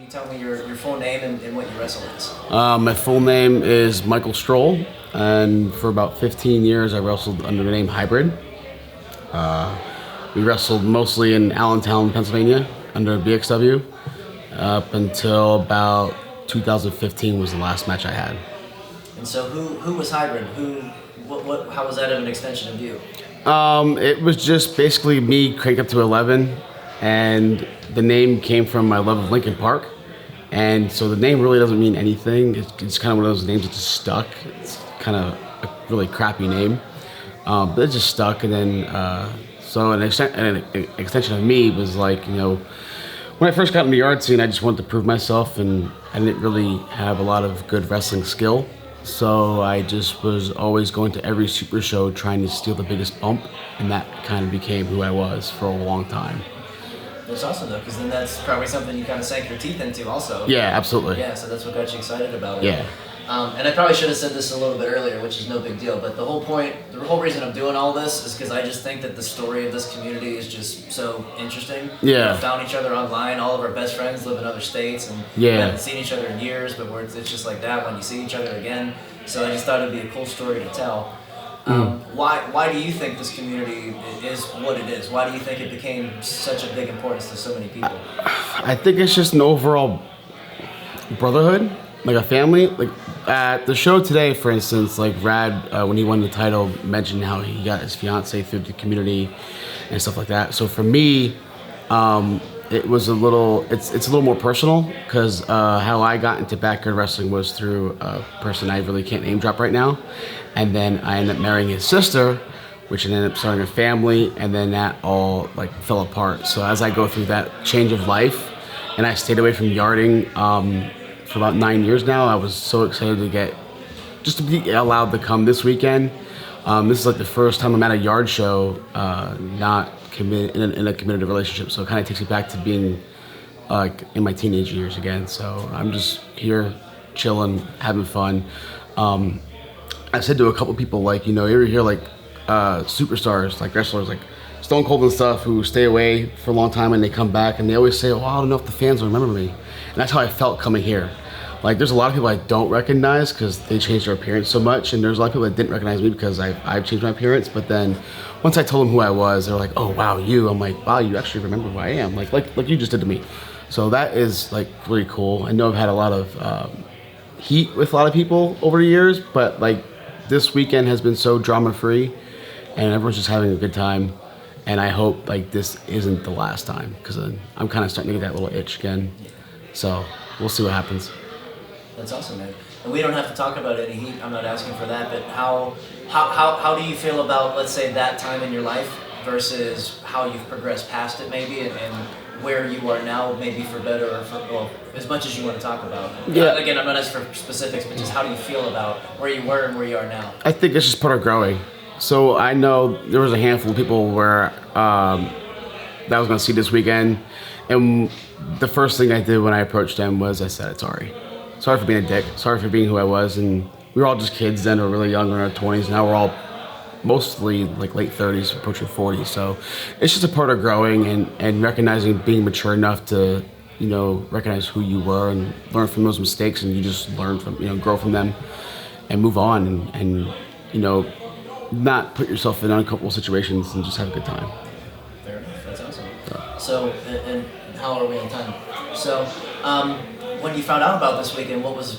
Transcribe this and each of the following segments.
you tell me your full name and what you wrestle as? My full name is Michael Stroll, and for about 15 years I wrestled under the name Hybrid. We wrestled mostly in Allentown, Pennsylvania, under BXW, up until about 2015 was the last match I had. And so who was Hybrid? How was that an extension of you? It was just basically me cranked up to 11, and the name came from my love of Linkin Park. And so the name really doesn't mean anything. It's kind of one of those names that just stuck. It's kind of a really crappy name, but it just stuck. And then, so an extension of me was like, when I first got in the yard scene, I just wanted to prove myself, and I didn't really have a lot of good wrestling skill. So I just was always going to every super show trying to steal the biggest bump, and that kind of became who I was for a long time. That's awesome though, because then that's probably something you kind of sank your teeth into also. Yeah, absolutely. Yeah, so that's what got you excited about it. Yeah. And I probably should have said this a little bit earlier, which is no big deal, but the whole reason I'm doing all this is because I just think that the story of this community is just so interesting. Yeah. We found each other online. All of our best friends live in other states, and we Yeah. haven't seen each other in years, but it's just like that when you see each other again. So I just thought it'd be a cool story to tell. Why do you think this community is what it is? Why do you think it became such a big importance to so many people? I think it's just an overall brotherhood, like a family. Like at the show today, for instance, like Rad, when he won the title, mentioned how he got his fiance through the community and stuff like that. So for me, it was it's a little more personal, because how I got into backyard wrestling was through a person I really can't name drop right now, and then I ended up marrying his sister, which ended up starting a family, and then that all like fell apart. So as I go through that change of life, and I stayed away from yarding for about 9 years now, I was so excited to be allowed to come this weekend. This is like the first time I'm at a yard show, not in a committed relationship. So it kind of takes me back to being like in my teenage years again. So I'm just here, chilling, having fun. I said to a couple people, like, you ever hear like superstars, like wrestlers, like Stone Cold and stuff, who stay away for a long time and they come back and they always say, "Oh, I don't know if the fans will remember me." And that's how I felt coming here. Like, there's a lot of people I don't recognize because they changed their appearance so much, and there's a lot of people that didn't recognize me because I've changed my appearance. But then once I told them who I was, they're like, "Oh, wow, you." I'm like, "Wow, you actually remember who I am," like you just did to me. So that is like really cool. I know I've had a lot of heat with a lot of people over the years, but like this weekend has been so drama free, and everyone's just having a good time. And I hope like this isn't the last time, because I'm kind of starting to get that little itch again. So we'll see what happens. That's awesome, man. And we don't have to talk about any heat. I'm not asking for that. But how do you feel about, let's say, that time in your life versus how you've progressed past it, maybe, and where you are now, maybe for better or for, well, as much as you want to talk about. Yeah. Again, I'm not asking for specifics, but just how do you feel about where you were and where you are now? I think it's just part of growing. So I know there was a handful of people where that I was going to see this weekend, and the first thing I did when I approached them was I said, "Sorry. Sorry for being a dick. Sorry for being who I was." And we were all just kids then, or really young, in our 20s. Now we're all mostly like late 30s, approaching 40. So it's just a part of growing and recognizing, being mature enough to, recognize who you were and learn from those mistakes, and you just learn from, grow from them and move on and not put yourself in uncomfortable situations and just have a good time. Fair enough. That's awesome. So, and how are we on time? So, when you found out about this weekend, what was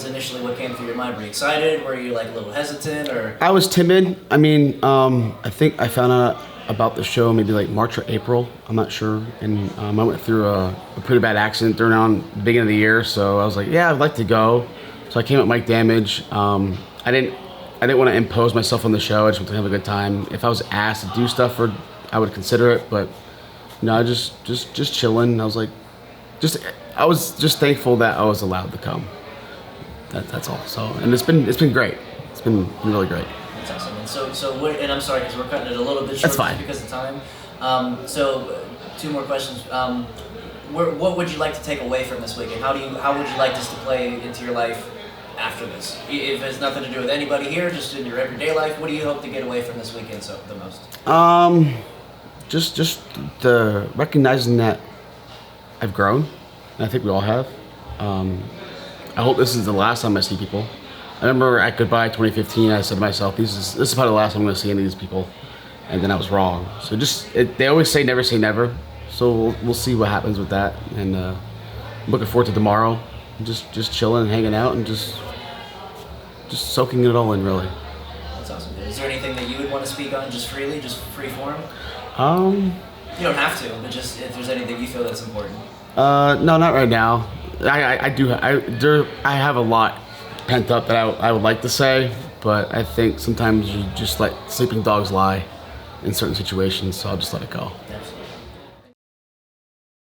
initially what came through your mind? Were you excited? Were you like a little hesitant, or? I was timid. I mean, I think I found out about the show maybe like March or April. I'm not sure. And I went through a pretty bad accident around the beginning of the year. So I was like, yeah, I'd like to go. So I came at Mike Damage. I didn't want to impose myself on the show. I just wanted to have a good time. If I was asked to do stuff, I would consider it. But just chilling. I was just thankful that I was allowed to come. That's all. So, and it's been great. It's been really great. That's awesome. And what, and I'm sorry because we're cutting it a little bit short. That's fine. Because of time. So two more questions. What would you like to take away from this weekend? How would you like this to play into your life after this? If it's nothing to do with anybody here, just in your everyday life, what do you hope to get away from this weekend the most? Just the recognizing that I've grown, and I think we all have. I hope this is the last time I see people. I remember at Goodbye 2015, I said to myself, this is probably the last time I'm going to see any of these people, and then I was wrong. So they always say never, so we'll see what happens with that, and I'm looking forward to tomorrow, just chilling and hanging out and just soaking it all in, really. That's awesome. Is there anything that you would want to speak on, just freely, just free form? You don't have to, but just if there's anything you feel that's important. No, not right now. I have a lot pent up that I would like to say, but I think sometimes you just let sleeping dogs lie in certain situations, so I'll just let it go. Absolutely.